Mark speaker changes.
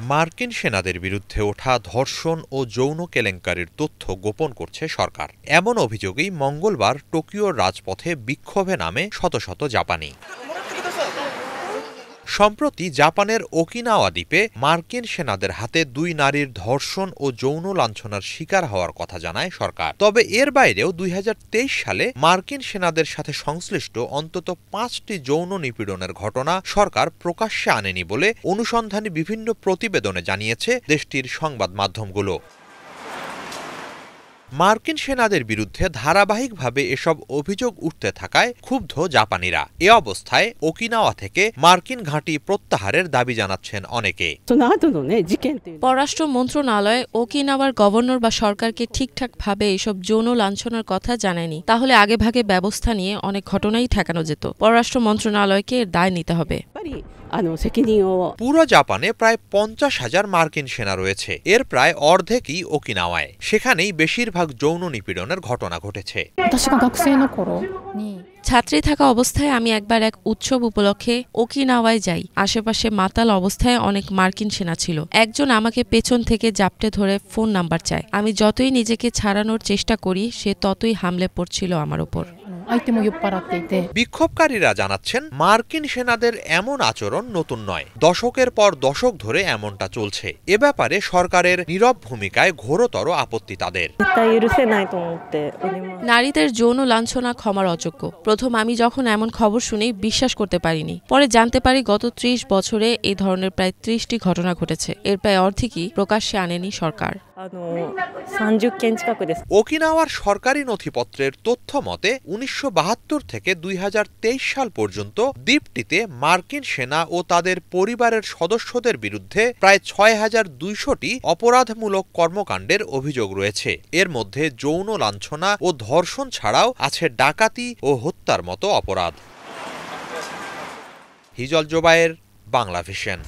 Speaker 1: মার্কিন সেনাদের বিরুদ্ধে ওঠা ধর্ষণ ও যৌন কেলেঙ্কারির তথ্য গোপন করছে সরকার। এমন অভিযোগেই মঙ্গলবার টোকিওর রাজপথে বিক্ষোভে নামে শত শত জাপানি। সম্প্রতি জাপানের ওকিনাওয়া দ্বীপে মার্কিন সেনাদের হাতে 2 নারীর ধর্ষণ ও যৌন লাঞ্ছনার শিকার হওয়ার কথা জানায় সরকার। তবে এর বাইরেও 2023 সালে মার্কিন সেনাদের সাথে সংশ্লিষ্ট অন্তত 5টি যৌন নিপীড়নের ঘটনা সরকার প্রকাশ্যে আনেনি বলে অনুসন্ধানী বিভিন্ন প্রতিবেদনে জানিয়েছে দেশটির সংবাদ মাধ্যমগুলো। মার্কিন সেনাদের বিরুদ্ধে ধারাবাহিকভাবে এসব অভিযোগ উঠতে থাকায় ক্ষুব্ধ জাপানিরা। এ অবস্থায় ওকিনাওয়া থেকে মার্কিন ঘাঁটি প্রত্যাহারের দাবি জানাচ্ছেন অনেকে।
Speaker 2: পররাষ্ট্র মন্ত্রণালয় ওকিনাওয়ার গভর্নর বা সরকারকে ঠিকঠাকভাবে এসব যৌন লাঞ্ছনার কথা জানায়নি, তাহলে আগেভাগে ব্যবস্থা নিয়ে অনেক ঘটনাই ঠেকানো যেত। পররাষ্ট্র মন্ত্রণালয়কে এর দায় নিতে হবে।
Speaker 1: পুরো জাপানে প্রায় 50,000 মার্কিন সেনা রয়েছে। এর প্রায় অর্ধেকই ওকিনাওয়ায়। সেখানেই বেশিরভাগ যৌন নিপীড়নের ঘটনা ঘটেছে।
Speaker 2: ছাত্রী থাকা অবস্থায় আমি একবার এক উৎসব উপলক্ষে ওকিনাওয়ায় যাই। আশেপাশে মাতাল অবস্থায় অনেক মার্কিন সেনা ছিল। একজন আমাকে পেছন থেকে জাপটে ধরে ফোন নাম্বার চায়। আমি যতই নিজেকে ছাড়ানোর চেষ্টা করি, সে ততই হামলে পড়ছিল আমার উপর।
Speaker 1: বিক্ষোভকারীরা জানাচ্ছেন, মার্কিন সেনাদের এমন আচরণ নতুন নয়। দশকের পর দশক ধরে এমনটা চলছে। এ ব্যাপারে সরকারের নীরব ভূমিকায় ঘোরতর আপত্তি তাদের।
Speaker 2: নারীদের যৌন লাঞ্ছনা ক্ষমার অযোগ্য। প্রথম আমি যখন এমন খবর শুনি বিশ্বাস করতে পারিনি। পরে জানতে পারি গত 30 বছরে এই ধরনের প্রায় 30টি ঘটনা ঘটেছে। এর প্রায় অর্ধেকই প্রকাশ্যে আনেনি সরকার।
Speaker 1: ওকিনাওয়ার সরকারি নথিপত্রের তথ্য মতে 1972 থেকে 2023 সাল পর্যন্ত দ্বীপটিতে মার্কিন সেনা ও তাদের পরিবারের সদস্যদের বিরুদ্ধে প্রায় 6200টি অপরাধমূলক কর্মকাণ্ডের অভিযোগ রয়েছে। এর মধ্যে যৌন লাঞ্ছনা ও ধর্ষণ ছাড়াও আছে ডাকাতি ও হত্যার মতো অপরাধ। হিজল জোবায়ের, বাংলা ভিশন।